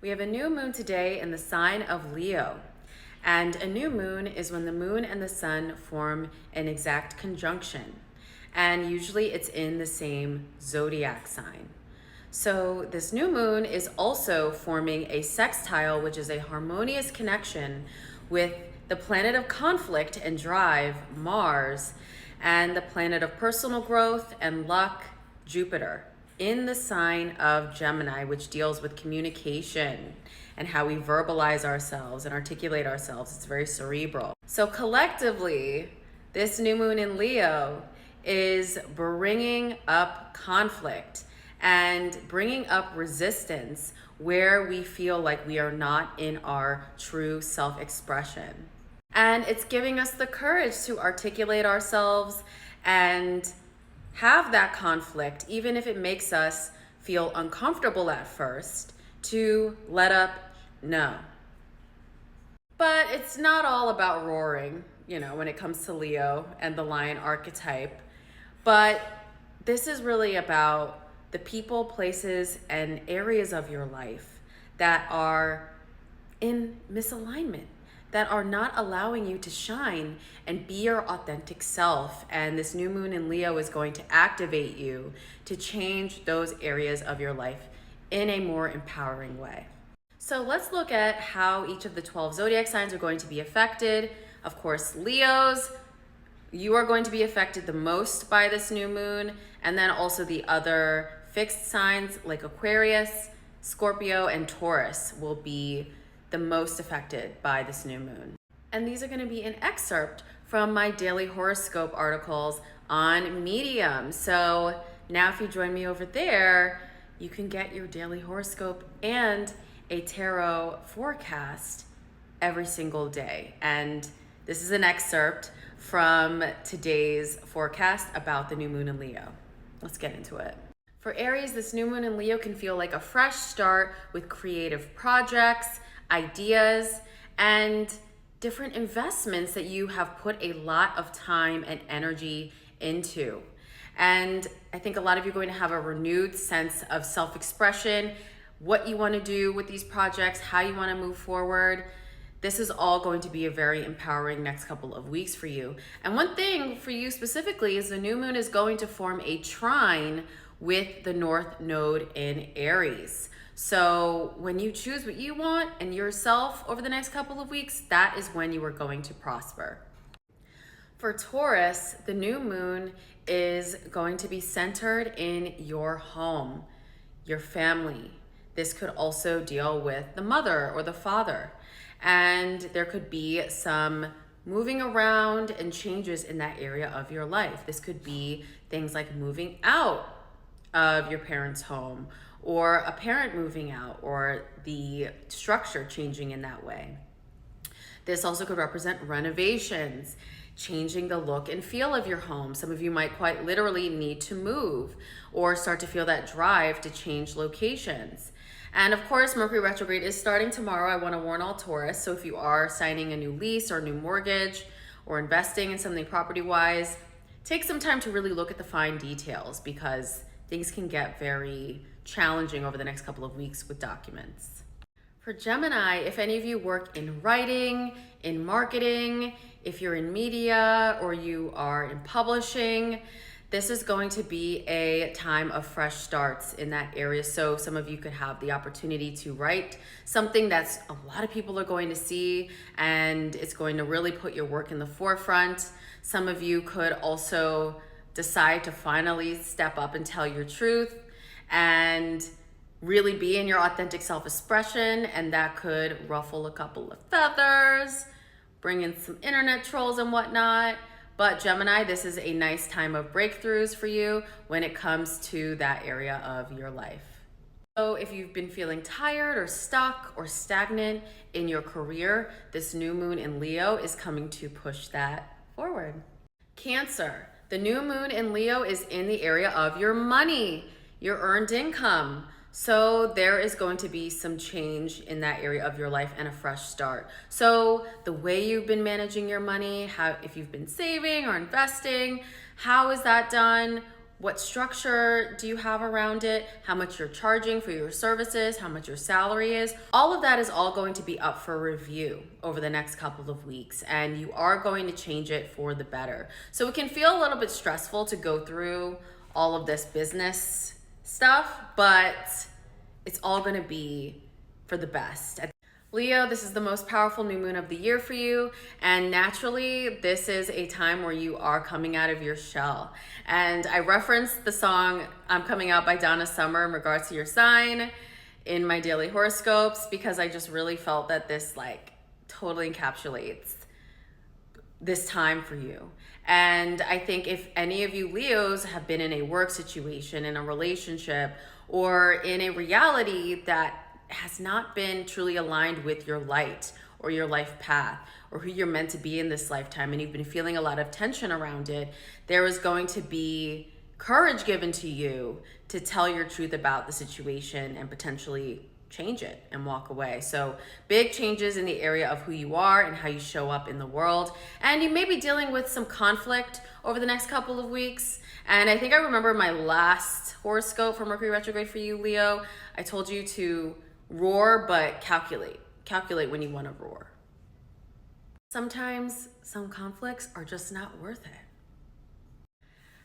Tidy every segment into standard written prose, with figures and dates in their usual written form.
We have a new moon today in the sign of Leo. And a new moon is when the moon and the sun form an exact conjunction. And usually it's in the same zodiac sign. So this new moon is also forming a sextile, which is a harmonious connection with the planet of conflict and drive, Mars, and the planet of personal growth and luck, Jupiter, in the sign of Gemini, which deals with communication and how we verbalize ourselves and articulate ourselves. It's very cerebral. So collectively, this new moon in Leo is bringing up conflict and bringing up resistance where we feel like we are not in our true self-expression. And it's giving us the courage to articulate ourselves and have that conflict, even if it makes us feel uncomfortable at first, to let up no. But it's not all about roaring, when it comes to Leo and the lion archetype. But this is really about the people, places, and areas of your life that are in misalignment, that are not allowing you to shine and be your authentic self. And this new moon in Leo is going to activate you to change those areas of your life in a more empowering way. So let's look at how each of the 12 zodiac signs are going to be affected. Of course, Leos, you are going to be affected the most by this new moon, and then also the other fixed signs like Aquarius, Scorpio, and Taurus will be the most affected by this new moon. And these are going to be an excerpt from my daily horoscope articles on Medium. So now if you join me over there, you can get your daily horoscope and a tarot forecast every single day. And this is an excerpt from today's forecast about the new moon in Leo. Let's get into it. For Aries, this new moon in Leo can feel like a fresh start with creative projects, ideas, and different investments that you have put a lot of time and energy into. And I think a lot of you are going to have a renewed sense of self-expression, what you want to do with these projects, how you want to move forward. This is all going to be a very empowering next couple of weeks for you. And one thing for you specifically is the new moon is going to form a trine with the North Node in Aries. So when you choose what you want and yourself over the next couple of weeks, that is when you are going to prosper. For Taurus, the new moon is going to be centered in your home, your family. This could also deal with the mother or the father. And there could be some moving around and changes in that area of your life. This could be things like moving out of your parents' home, or a parent moving out, or the structure changing in that way. This also could represent renovations, changing the look and feel of your home. Some of you might quite literally need to move or start to feel that drive to change locations. And of course, Mercury retrograde is starting tomorrow. I want to warn all Taurus. So if you are signing a new lease or a new mortgage or investing in something property-wise, take some time to really look at the fine details, because things can get very challenging over the next couple of weeks with documents. For Gemini, if any of you work in writing, in marketing, if you're in media or you are in publishing, this is going to be a time of fresh starts in that area. So some of you could have the opportunity to write something that's a lot of people are going to see, and it's going to really put your work in the forefront. Some of you could also decide to finally step up and tell your truth and really be in your authentic self-expression, and that could ruffle a couple of feathers, bring in some internet trolls and whatnot. But Gemini, this is a nice time of breakthroughs for you when it comes to that area of your life. So if you've been feeling tired or stuck or stagnant in your career, this new moon in Leo is coming to push that forward. Cancer, the new moon in Leo is in the area of your money, your earned income. So there is going to be some change in that area of your life and a fresh start. So the way you've been managing your money, if you've been saving or investing, how is that done? What structure do you have around it? How much you're charging for your services? How much your salary is? All of that is all going to be up for review over the next couple of weeks, and you are going to change it for the better. So it can feel a little bit stressful to go through all of this business stuff, but it's all going to be for the best. Leo, this is the most powerful new moon of the year for you, and naturally this is a time where you are coming out of your shell. And I referenced the song I'm Coming Out by Donna Summer in regards to your sign in my daily horoscopes, because I just really felt that this like totally encapsulates this time for you. And I think if any of you Leos have been in a work situation, in a relationship, or in a reality that has not been truly aligned with your light or your life path or who you're meant to be in this lifetime, and you've been feeling a lot of tension around it, there is going to be courage given to you to tell your truth about the situation and potentially change it and walk away. So big changes in the area of who you are and how you show up in the world. And you may be dealing with some conflict over the next couple of weeks. And I think I remember my last horoscope for Mercury retrograde for you, Leo. I told you to roar, but calculate when you want to roar. Sometimes some conflicts are just not worth it.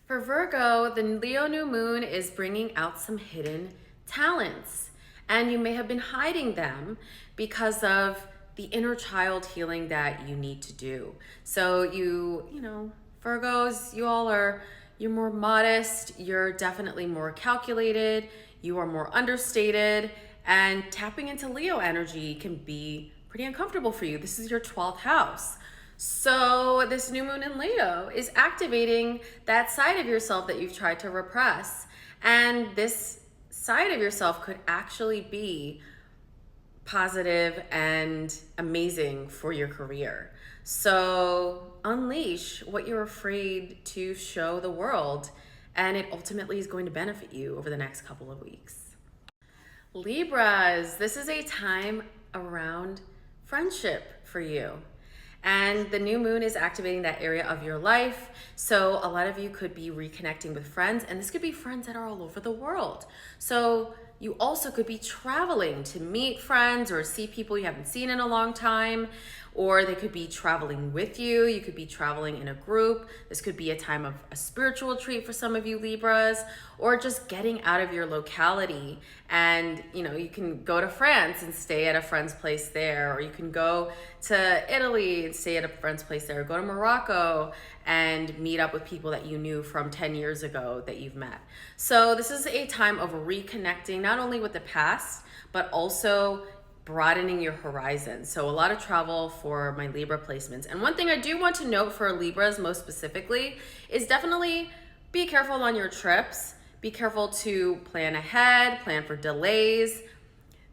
For Virgo, the Leo new moon is bringing out some hidden talents, and you may have been hiding them because of the inner child healing that you need to do. So you know, Virgos, you're more modest, you're definitely more calculated, you are more understated, and tapping into Leo energy can be pretty uncomfortable for you. This is your 12th house. So this new moon in Leo is activating that side of yourself that you've tried to repress. And this side of yourself could actually be positive and amazing for your career. So unleash what you're afraid to show the world, and it ultimately is going to benefit you over the next couple of weeks. Libras, this is a time around friendship for you. And the new moon is activating that area of your life. So a lot of you could be reconnecting with friends, and this could be friends that are all over the world. So you also could be traveling to meet friends or see people you haven't seen in a long time, or they could be traveling with you. You could be traveling in a group. This could be a time of a spiritual treat for some of you Libras, or just getting out of your locality. And you can go to France and stay at a friend's place there, or you can go to Italy and stay at a friend's place there, or go to Morocco and meet up with people that you knew from 10 years ago that you've met. So this is a time of reconnecting, not only with the past, but also broadening your horizon. So a lot of travel for my Libra placements. And one thing I do want to note for Libras most specifically is definitely be careful on your trips. Be careful to plan ahead, plan for delays.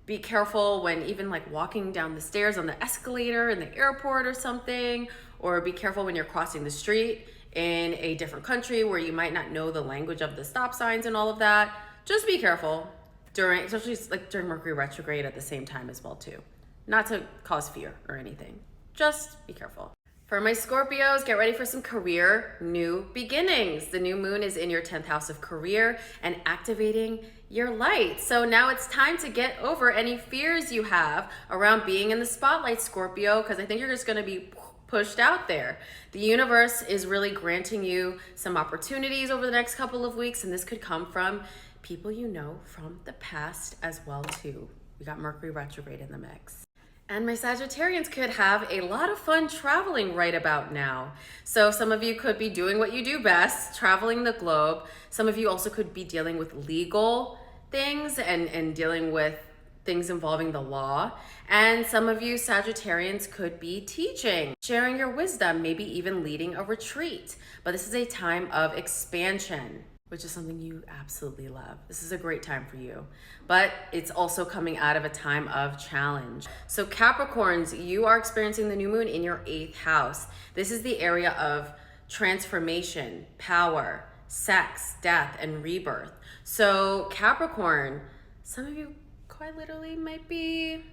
Be careful when even like walking down the stairs on the escalator in the airport or something, or be careful when you're crossing the street in a different country where you might not know the language of the stop signs and all of that. Just be careful especially like during Mercury retrograde at the same time as well too. Not to cause fear or anything, just be careful. For my Scorpios, get ready for some career new beginnings. The new moon is in your 10th house of career and activating your light. So now it's time to get over any fears you have around being in the spotlight, Scorpio, because I think you're just going to be pushed out there. The universe is really granting you some opportunities over the next couple of weeks, and this could come from people you know from the past as well too. We got Mercury retrograde in the mix. And my Sagittarians could have a lot of fun traveling right about now. So some of you could be doing what you do best, traveling the globe. Some of you also could be dealing with legal things and dealing with things involving the law. And some of you Sagittarians could be teaching, sharing your wisdom, maybe even leading a retreat. But this is a time of expansion, which is something you absolutely love. This is a great time for you, but it's also coming out of a time of challenge. So Capricorns, you are experiencing the new moon in your 8th house. This is the area of transformation, power, sex, death, and rebirth. So Capricorn, some of you quite literally might be,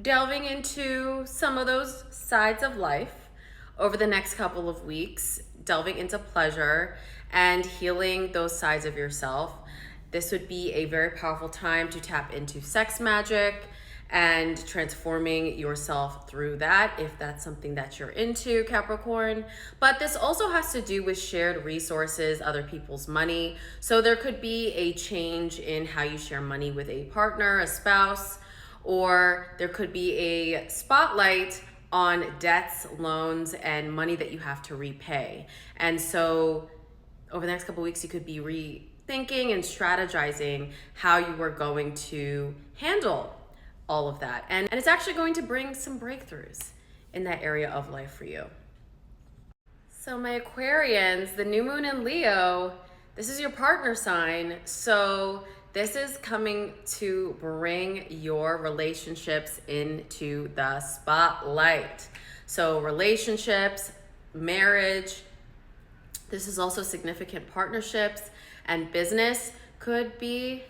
delving into some of those sides of life over the next couple of weeks, delving into pleasure and healing those sides of yourself. This would be a very powerful time to tap into sex magic and transforming yourself through that, if that's something that you're into, Capricorn. But this also has to do with shared resources, other people's money. So there could be a change in how you share money with a partner, a spouse, or there could be a spotlight on debts, loans, and money that you have to repay. And so over the next couple of weeks, you could be rethinking and strategizing how you are going to handle all of that. And it's actually going to bring some breakthroughs in that area of life for you. So my Aquarians, the new moon in Leo, this is your partner sign. So this is coming to bring your relationships into the spotlight. So relationships, marriage, this is also significant partnerships, and business could be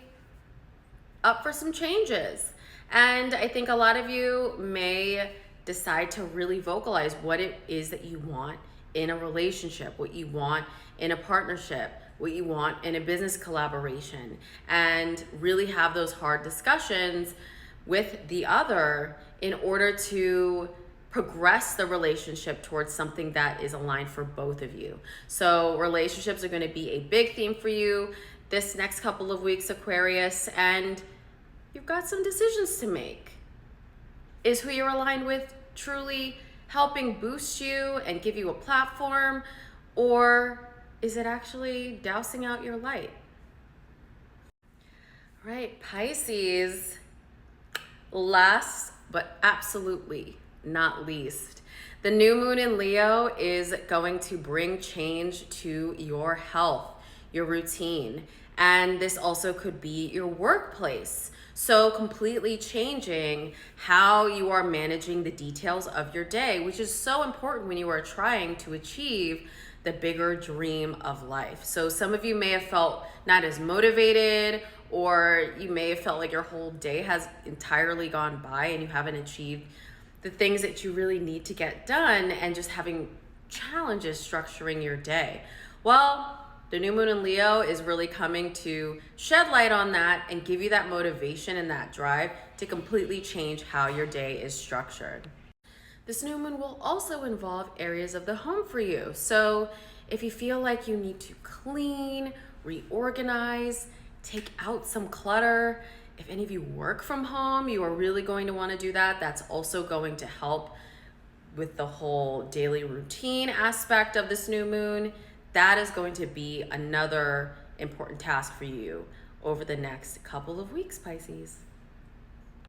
up for some changes. And I think a lot of you may decide to really vocalize what it is that you want in a relationship, what you want in a partnership, what you want in a business collaboration, and really have those hard discussions with the other in order to progress the relationship towards something that is aligned for both of you. So relationships are going to be a big theme for you this next couple of weeks, Aquarius, and you've got some decisions to make. Is who you're aligned with truly helping boost you and give you a platform, or is it actually dousing out your light? All right, Pisces, last but absolutely not least, the new moon in Leo is going to bring change to your health, your routine, and this also could be your workplace. So completely changing how you are managing the details of your day, which is so important when you are trying to achieve the bigger dream of life. So some of you may have felt not as motivated, or you may have felt like your whole day has entirely gone by and you haven't achieved the things that you really need to get done, and just having challenges structuring your day. Well, the new moon in Leo is really coming to shed light on that and give you that motivation and that drive to completely change how your day is structured. This new moon will also involve areas of the home for you. So if you feel like you need to clean, reorganize, take out some clutter, if any of you work from home, you are really going to want to do that. That's also going to help with the whole daily routine aspect of this new moon. That is going to be another important task for you over the next couple of weeks, Pisces.